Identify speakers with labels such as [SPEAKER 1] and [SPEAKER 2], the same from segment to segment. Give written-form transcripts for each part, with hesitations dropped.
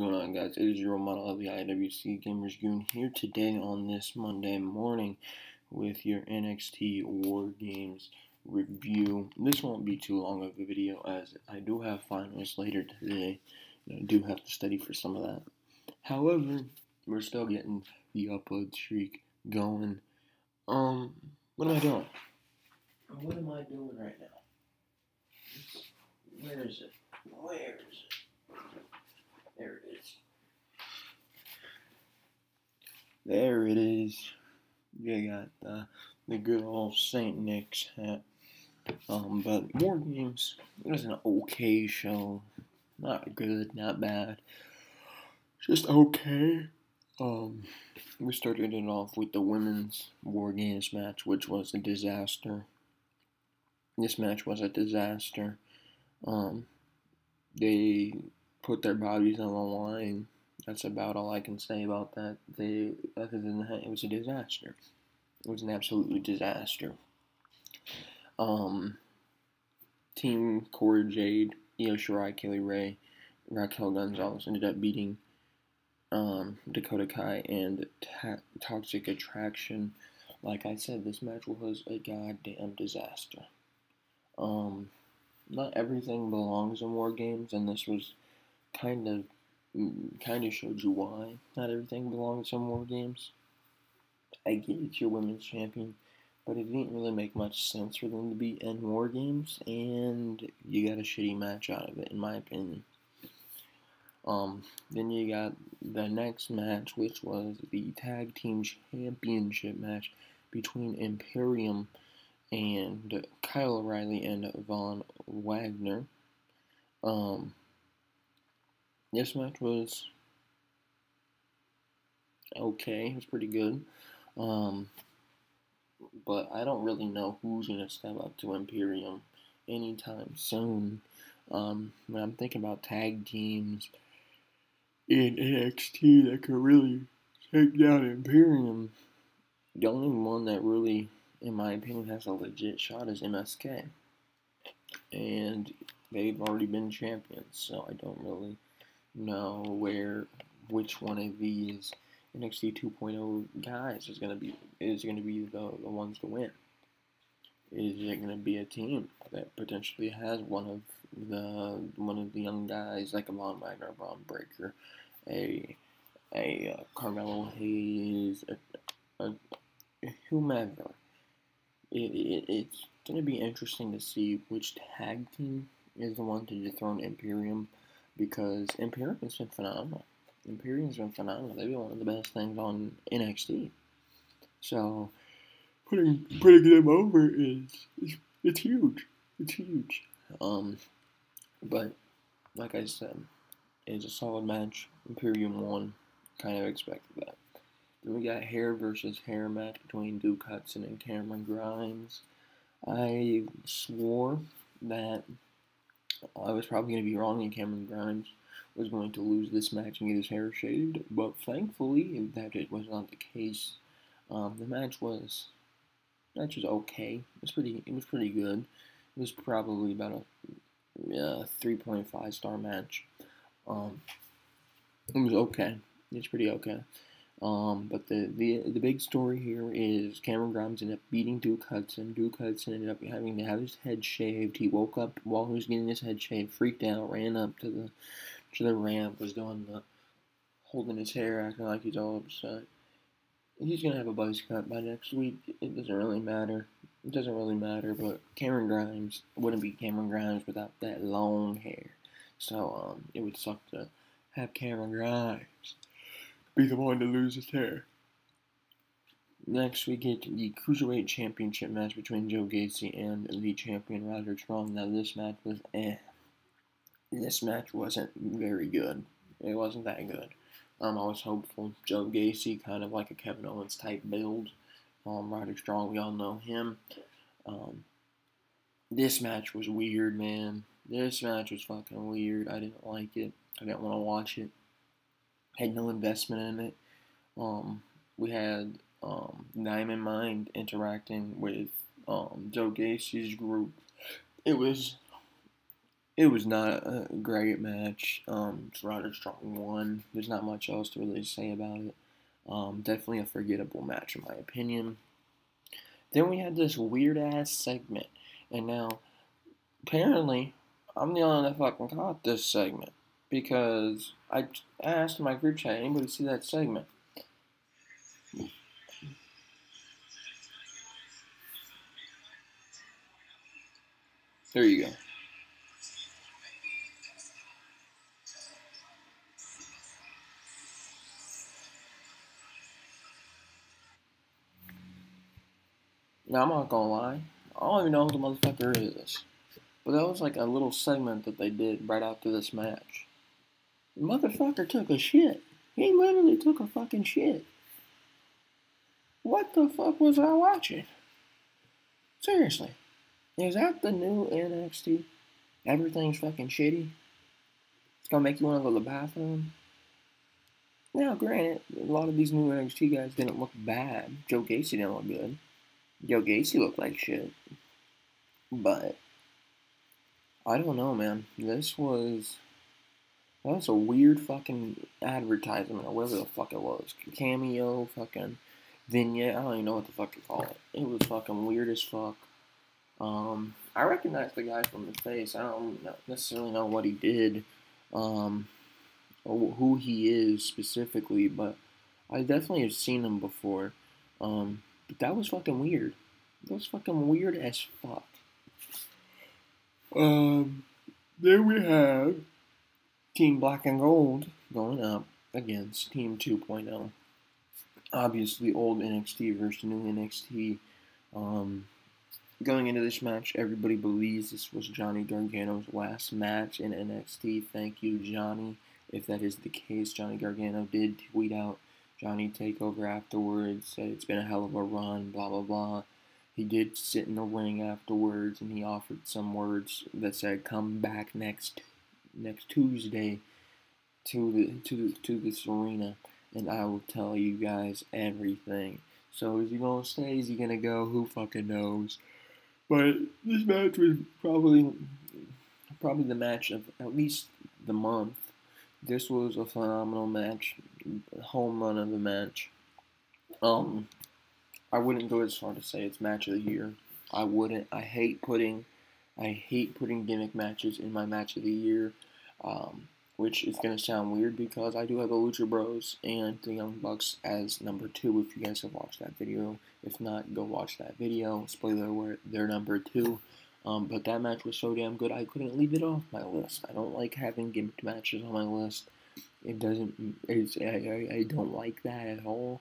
[SPEAKER 1] going on, guys? It is your model of the IWC Gamers Goon here today on this Monday morning with your NXT Wargames review. This won't be too long of a video as I do have finals later today. I do have to study for some of that. However, we're still getting the upload streak going. What am I doing? What am I doing right now? Where is it? Where is it? There it is. There it is. You got the good old St. Nick's hat. But War Games, it was an okay show. Not good, not bad. Just okay. We started it off with the women's War Games match, which was a disaster. This match was a disaster. They put their bodies on the line. That's about all I can say about that. Other than that, it was a disaster. It was an absolute disaster. Team Cora Jade, Io Shirai, Kaylee Ray, Raquel Gonzalez ended up beating Dakota Kai and Toxic Attraction. Like I said, this match was a goddamn disaster. Not everything belongs in War Games, and this was kind of showed you why not everything belongs in War Games. I get it's your women's champion, but it didn't really make much sense for them to be in War Games, and you got a shitty match out of it, in my opinion. Then you got the next match, which was the Tag Team Championship match between Imperium and Kyle O'Reilly and Von Wagner. This match was okay. It was pretty good. But I don't really know who's going to step up to Imperium anytime soon. When I'm thinking about tag teams in NXT that could really take down Imperium, the only one that really, in my opinion, has a legit shot is MSK. And they've already been champions, so I don't really know which one of these NXT 2.0 guys is gonna be the ones to win. Is it gonna be a team that potentially has one of the young guys like a Von Wagner, Braun Breaker, a Carmelo Hayes, a whomever? It's gonna be interesting to see which tag team is the one to dethrone Imperium, because Imperium's been phenomenal. They've been one of the best things on NXT. So putting them over it's huge. It's huge. But like I said, it's a solid match. Imperium won. Kind of expected that. Then we got hair versus hair match between Duke Hudson and Cameron Grimes. I swore that I was probably going to be wrong and Cameron Grimes was going to lose this match and get his hair shaved, but thankfully that it was not the case. The match was okay. It was pretty good. It was probably about a 3.5 star match. It was okay. It's pretty okay. But the big story here is Cameron Grimes ended up beating Duke Hudson. Duke Hudson ended up having to have his head shaved. He woke up while he was getting his head shaved, freaked out, ran up to the ramp, was holding his hair, acting like he's all upset. He's gonna have a buzz cut by next week. It doesn't really matter. But Cameron Grimes wouldn't be Cameron Grimes without that long hair. So it would suck to have Cameron Grimes be the one to lose his hair. Next, we get the Cruiserweight Championship match between Joe Gacy and the champion Roderick Strong. Now, this match was This match wasn't very good. It wasn't that good. I was hopeful. Joe Gacy, kind of like a Kevin Owens type build. Roderick Strong, we all know him. This match was weird, man. This match was fucking weird. I didn't like it. I didn't want to watch it. Had no investment in it. We had Diamond Mine interacting with Joe Gacy's group. It was It was not a great match. Roderick Strong won. There's not much else to really say about it. Definitely a forgettable match in my opinion. Then we had this weird ass segment, and now apparently I'm the only one that fucking caught this segment because I asked in my group chat, anybody see that segment? There you go. Now I'm not gonna lie, I don't even know who the motherfucker is. But that was like a little segment that they did right after this match. The motherfucker took a shit. He literally took a fucking shit. What the fuck was I watching? Seriously. Is that the new NXT? Everything's fucking shitty. It's gonna make you wanna go to the bathroom. Now, granted, a lot of these new NXT guys didn't look bad. Joe Gacy didn't look good. Joe Gacy looked like shit. But I don't know, man. That was a weird fucking advertisement or whatever the fuck it was. Cameo, fucking vignette. I don't even know what the fuck to call it. It was fucking weird as fuck. I recognize the guy from the face. I don't necessarily know what he did, or who he is specifically, but I definitely have seen him before. But that was fucking weird. That was fucking weird as fuck. Then we have Team Black and Gold going up against Team 2.0. Obviously, old NXT versus new NXT. Going into this match, everybody believes this was Johnny Gargano's last match in NXT. Thank you, Johnny. If that is the case, Johnny Gargano did tweet out Johnny Takeover afterwards, said it's been a hell of a run, blah, blah, blah. He did sit in the ring afterwards, and he offered some words that said, "Come back next Tuesday to this arena, and I will tell you guys everything." So is he gonna stay? Is he gonna go? Who fucking knows? But this match was probably the match of at least the month. This was a phenomenal match, home run of the match. I wouldn't go as far to say it's match of the year. I wouldn't. I hate putting gimmick matches in my match of the year, which is gonna sound weird because I do have the Lucha Bros and the Young Bucks as number 2. If you guys have watched that video, if not, go watch that video. Spoiler alert, they're number 2. But that match was so damn good, I couldn't leave it off my list. I don't like having gimmick matches on my list. I don't like that at all,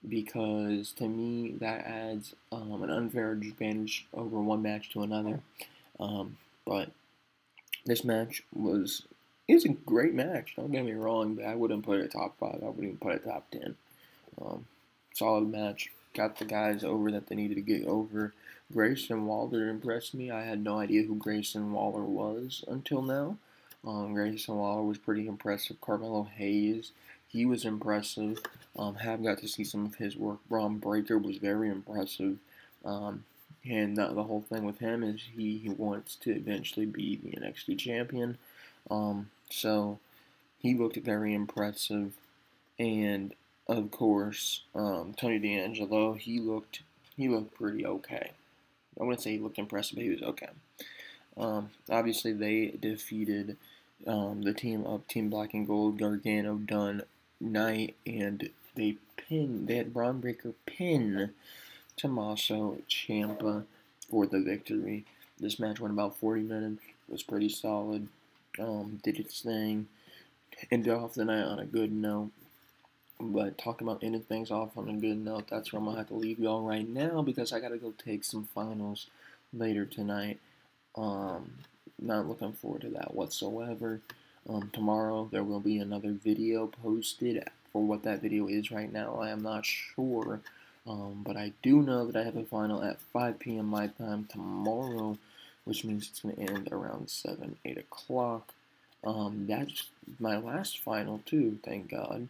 [SPEAKER 1] because to me that adds an unfair advantage over one match to another. But this match was a great match. Don't get me wrong, but I wouldn't put it top 5. I wouldn't even put it top 10. Solid match. Got the guys over that they needed to get over. Grayson Waller impressed me. I had no idea who Grayson Waller was until now. Grayson Waller was pretty impressive. Carmelo Hayes, he was impressive. Have got to see some of his work. Braun Breaker was very impressive. And the whole thing with him is he wants to eventually be the NXT champion. So he looked very impressive. And of course, Tony D'Angelo, he looked pretty okay. I wouldn't say he looked impressive, but he was okay. Obviously, they defeated the team of Team Black and Gold, Gargano, Dunn, Knight, and they had Braun Breaker pin Tommaso Ciampa for the victory. This match went about 40 minutes. It was pretty solid. Did its thing. Ended off the night on a good note. But talking about ending things off on a good note, that's where I'm going to have to leave y'all right now, because I got to go take some finals later tonight. Not looking forward to that whatsoever. Tomorrow there will be another video posted. For what that video is right now, I am not sure. But I do know that I have a final at 5 p.m. my time tomorrow, which means it's going to end around 7, 8 o'clock. That's my last final too, thank God.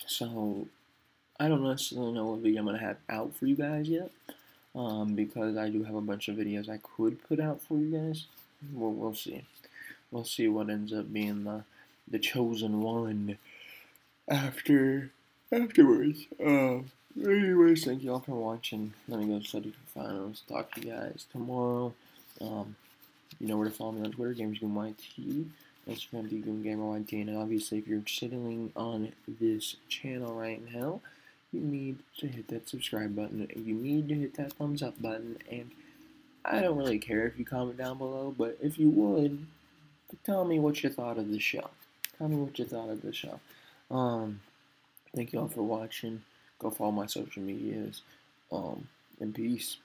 [SPEAKER 1] So I don't necessarily know what video I'm going to have out for you guys yet, because I do have a bunch of videos I could put out for you guys. we'll see. We'll see what ends up being the chosen one afterwards. Anyways, thank y'all for watching. Let me go study for finals. Talk to you guys tomorrow. You know where to follow me on Twitter, GamersGoonYT, Instagram, thegoongameryt, and obviously if you're sitting on this channel right now, you need to hit that subscribe button. You need to hit that thumbs up button, and I don't really care if you comment down below, but if you would, tell me what you thought of the show. Tell me what you thought of the show. Thank you all for watching. Go follow my social medias. And peace.